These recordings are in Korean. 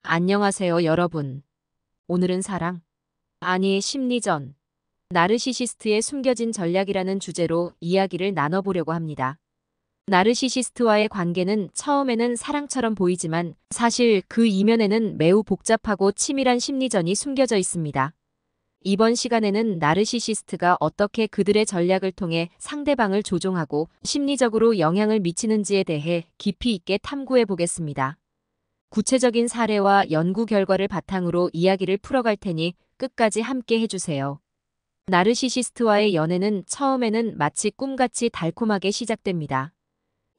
안녕하세요, 여러분. 오늘은 사랑, 아니 심리전, 나르시시스트의 숨겨진 전략이라는 주제로 이야기를 나눠보려고 합니다. 나르시시스트와의 관계는 처음에는 사랑처럼 보이지만 사실 그 이면에는 매우 복잡하고 치밀한 심리전이 숨겨져 있습니다. 이번 시간에는 나르시시스트가 어떻게 그들의 전략을 통해 상대방을 조종하고 심리적으로 영향을 미치는지에 대해 깊이 있게 탐구해 보겠습니다. 구체적인 사례와 연구 결과를 바탕으로 이야기를 풀어갈 테니 끝까지 함께 해주세요. 나르시시스트와의 연애는 처음에는 마치 꿈같이 달콤하게 시작됩니다.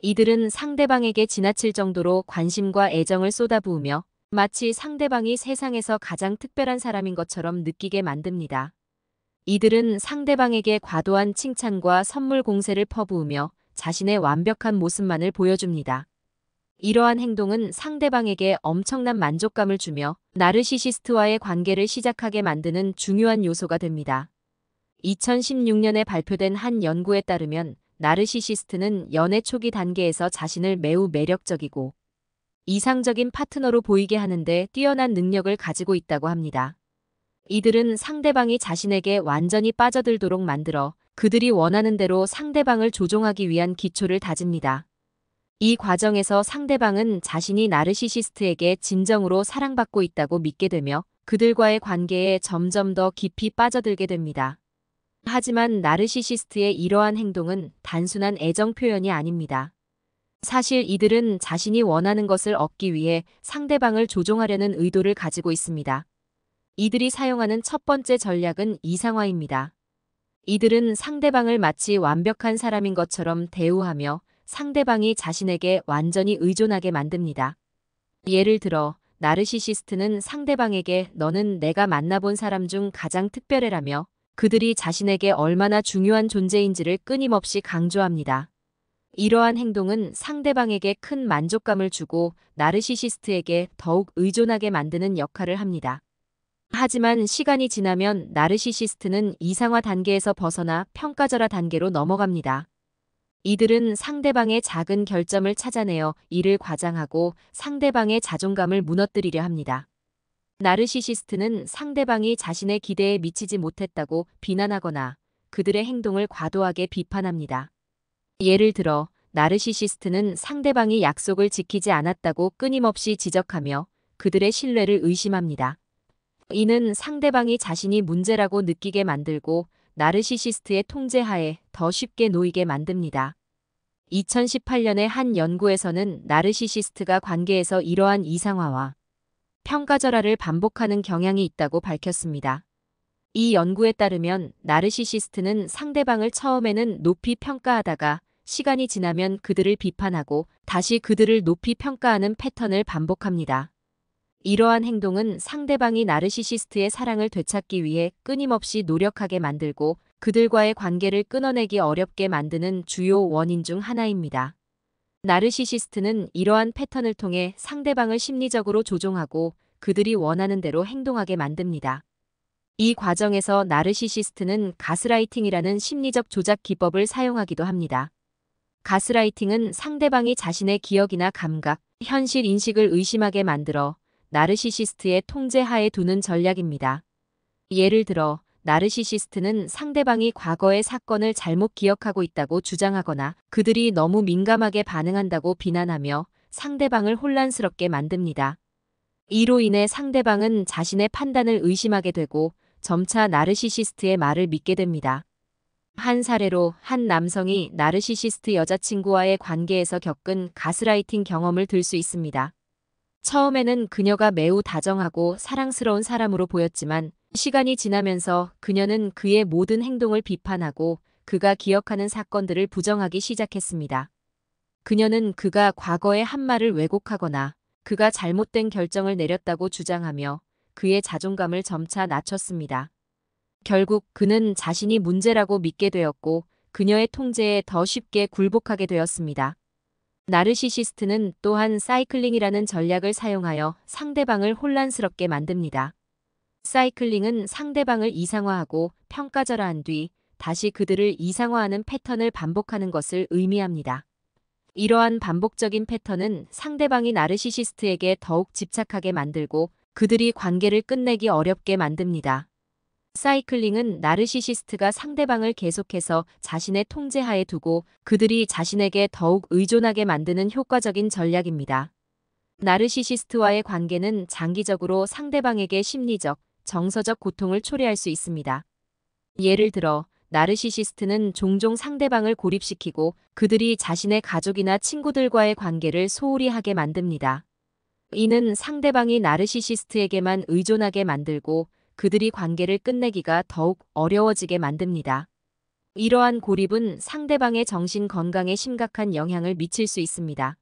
이들은 상대방에게 지나칠 정도로 관심과 애정을 쏟아부으며 마치 상대방이 세상에서 가장 특별한 사람인 것처럼 느끼게 만듭니다. 이들은 상대방에게 과도한 칭찬과 선물 공세를 퍼부으며 자신의 완벽한 모습만을 보여줍니다. 이러한 행동은 상대방에게 엄청난 만족감을 주며 나르시시스트와의 관계를 시작하게 만드는 중요한 요소가 됩니다. 2016년에 발표된 한 연구에 따르면 나르시시스트는 연애 초기 단계에서 자신을 매우 매력적이고 이상적인 파트너로 보이게 하는데 뛰어난 능력을 가지고 있다고 합니다. 이들은 상대방이 자신에게 완전히 빠져들도록 만들어 그들이 원하는 대로 상대방을 조종하기 위한 기초를 다집니다. 이 과정에서 상대방은 자신이 나르시시스트에게 진정으로 사랑받고 있다고 믿게 되며 그들과의 관계에 점점 더 깊이 빠져들게 됩니다. 하지만 나르시시스트의 이러한 행동은 단순한 애정 표현이 아닙니다. 사실 이들은 자신이 원하는 것을 얻기 위해 상대방을 조종하려는 의도를 가지고 있습니다. 이들이 사용하는 첫 번째 전략은 이상화입니다. 이들은 상대방을 마치 완벽한 사람인 것처럼 대우하며 상대방이 자신에게 완전히 의존하게 만듭니다. 예를 들어, 나르시시스트는 상대방에게 너는 내가 만나본 사람 중 가장 특별해라며 그들이 자신에게 얼마나 중요한 존재인지를 끊임없이 강조합니다. 이러한 행동은 상대방에게 큰 만족감을 주고 나르시시스트에게 더욱 의존하게 만드는 역할을 합니다. 하지만 시간이 지나면 나르시시스트는 이상화 단계에서 벗어나 평가절하 단계로 넘어갑니다. 이들은 상대방의 작은 결점을 찾아내어 이를 과장하고 상대방의 자존감을 무너뜨리려 합니다. 나르시시스트는 상대방이 자신의 기대에 미치지 못했다고 비난하거나 그들의 행동을 과도하게 비판합니다. 예를 들어, 나르시시스트는 상대방이 약속을 지키지 않았다고 끊임없이 지적하며 그들의 신뢰를 의심합니다. 이는 상대방이 자신이 문제라고 느끼게 만들고 나르시시스트의 통제하에 더 쉽게 놓이게 만듭니다. 2018년의 한 연구에서는 나르시시스트가 관계에서 이러한 이상화와 평가절하를 반복하는 경향이 있다고 밝혔습니다. 이 연구에 따르면 나르시시스트는 상대방을 처음에는 높이 평가하다가 시간이 지나면 그들을 비판하고 다시 그들을 높이 평가하는 패턴을 반복합니다. 이러한 행동은 상대방이 나르시시스트의 사랑을 되찾기 위해 끊임없이 노력하게 만들고 그들과의 관계를 끊어내기 어렵게 만드는 주요 원인 중 하나입니다. 나르시시스트는 이러한 패턴을 통해 상대방을 심리적으로 조종하고 그들이 원하는 대로 행동하게 만듭니다. 이 과정에서 나르시시스트는 가스라이팅이라는 심리적 조작 기법을 사용하기도 합니다. 가스라이팅은 상대방이 자신의 기억이나 감각, 현실 인식을 의심하게 만들어 나르시시스트의 통제하에 두는 전략입니다. 예를 들어, 나르시시스트는 상대방이 과거의 사건을 잘못 기억하고 있다고 주장하거나 그들이 너무 민감하게 반응한다고 비난하며 상대방을 혼란스럽게 만듭니다. 이로 인해 상대방은 자신의 판단을 의심하게 되고 점차 나르시시스트의 말을 믿게 됩니다. 한 사례로 한 남성이 나르시시스트 여자친구와의 관계에서 겪은 가스라이팅 경험을 들 수 있습니다. 처음에는 그녀가 매우 다정하고 사랑스러운 사람으로 보였지만 시간이 지나면서 그녀는 그의 모든 행동을 비판하고 그가 기억하는 사건들을 부정하기 시작했습니다. 그녀는 그가 과거의 한 말을 왜곡하거나 그가 잘못된 결정을 내렸다고 주장하며 그의 자존감을 점차 낮췄습니다. 결국 그는 자신이 문제라고 믿게 되었고 그녀의 통제에 더 쉽게 굴복하게 되었습니다. 나르시시스트는 또한 사이클링이라는 전략을 사용하여 상대방을 혼란스럽게 만듭니다. 사이클링은 상대방을 이상화하고 평가절하한 뒤 다시 그들을 이상화하는 패턴을 반복하는 것을 의미합니다. 이러한 반복적인 패턴은 상대방이 나르시시스트에게 더욱 집착하게 만들고 그들이 관계를 끝내기 어렵게 만듭니다. 사이클링은 나르시시스트가 상대방을 계속해서 자신의 통제하에 두고 그들이 자신에게 더욱 의존하게 만드는 효과적인 전략입니다. 나르시시스트와의 관계는 장기적으로 상대방에게 심리적, 정서적 고통을 초래할 수 있습니다. 예를 들어, 나르시시스트는 종종 상대방을 고립시키고 그들이 자신의 가족이나 친구들과의 관계를 소홀히 하게 만듭니다. 이는 상대방이 나르시시스트에게만 의존하게 만들고 그들이 관계를 끝내기가 더욱 어려워지게 만듭니다. 이러한 고립은 상대방의 정신 건강에 심각한 영향을 미칠 수 있습니다.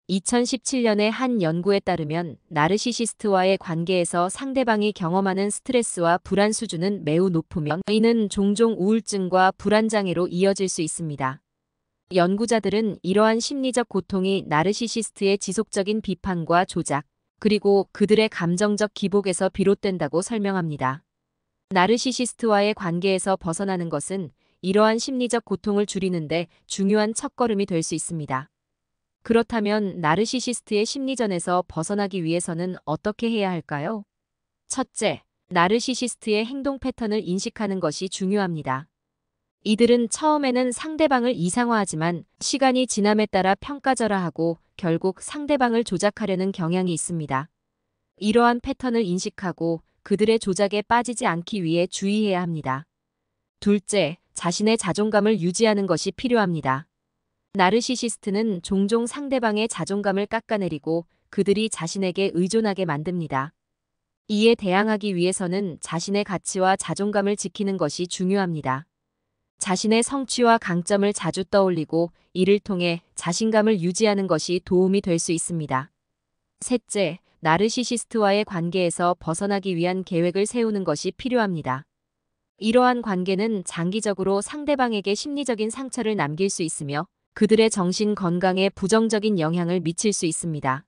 2017년의 한 연구에 따르면 나르시시스트와의 관계에서 상대방이 경험하는 스트레스와 불안 수준은 매우 높으며 이는 종종 우울증과 불안장애로 이어질 수 있습니다. 연구자들은 이러한 심리적 고통이 나르시시스트의 지속적인 비판과 조작, 그리고 그들의 감정적 기복에서 비롯된다고 설명합니다. 나르시시스트와의 관계에서 벗어나는 것은 이러한 심리적 고통을 줄이는데 중요한 첫걸음이 될 수 있습니다. 그렇다면 나르시시스트의 심리전에서 벗어나기 위해서는 어떻게 해야 할까요? 첫째, 나르시시스트의 행동 패턴을 인식하는 것이 중요합니다. 이들은 처음에는 상대방을 이상화하지만 시간이 지남에 따라 평가절하하고 결국 상대방을 조작하려는 경향이 있습니다. 이러한 패턴을 인식하고 그들의 조작에 빠지지 않기 위해 주의해야 합니다. 둘째, 자신의 자존감을 유지하는 것이 필요합니다. 나르시시스트는 종종 상대방의 자존감을 깎아내리고 그들이 자신에게 의존하게 만듭니다. 이에 대항하기 위해서는 자신의 가치와 자존감을 지키는 것이 중요합니다. 자신의 성취와 강점을 자주 떠올리고 이를 통해 자신감을 유지하는 것이 도움이 될 수 있습니다. 셋째, 나르시시스트와의 관계에서 벗어나기 위한 계획을 세우는 것이 필요합니다. 이러한 관계는 장기적으로 상대방에게 심리적인 상처를 남길 수 있으며 그들의 정신 건강에 부정적인 영향을 미칠 수 있습니다.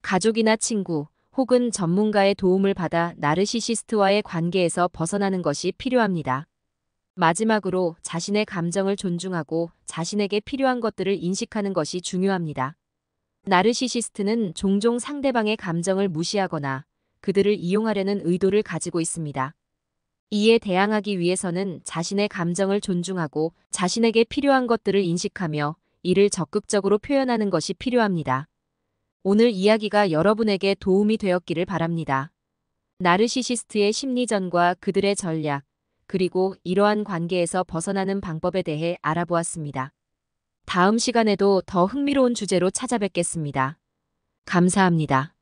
가족이나 친구 혹은 전문가의 도움을 받아 나르시시스트와의 관계에서 벗어나는 것이 필요합니다. 마지막으로 자신의 감정을 존중하고 자신에게 필요한 것들을 인식하는 것이 중요합니다. 나르시시스트는 종종 상대방의 감정을 무시하거나 그들을 이용하려는 의도를 가지고 있습니다. 이에 대항하기 위해서는 자신의 감정을 존중하고 자신에게 필요한 것들을 인식하며 이를 적극적으로 표현하는 것이 필요합니다. 오늘 이야기가 여러분에게 도움이 되었기를 바랍니다. 나르시시스트의 심리전과 그들의 전략, 그리고 이러한 관계에서 벗어나는 방법에 대해 알아보았습니다. 다음 시간에도 더 흥미로운 주제로 찾아뵙겠습니다. 감사합니다.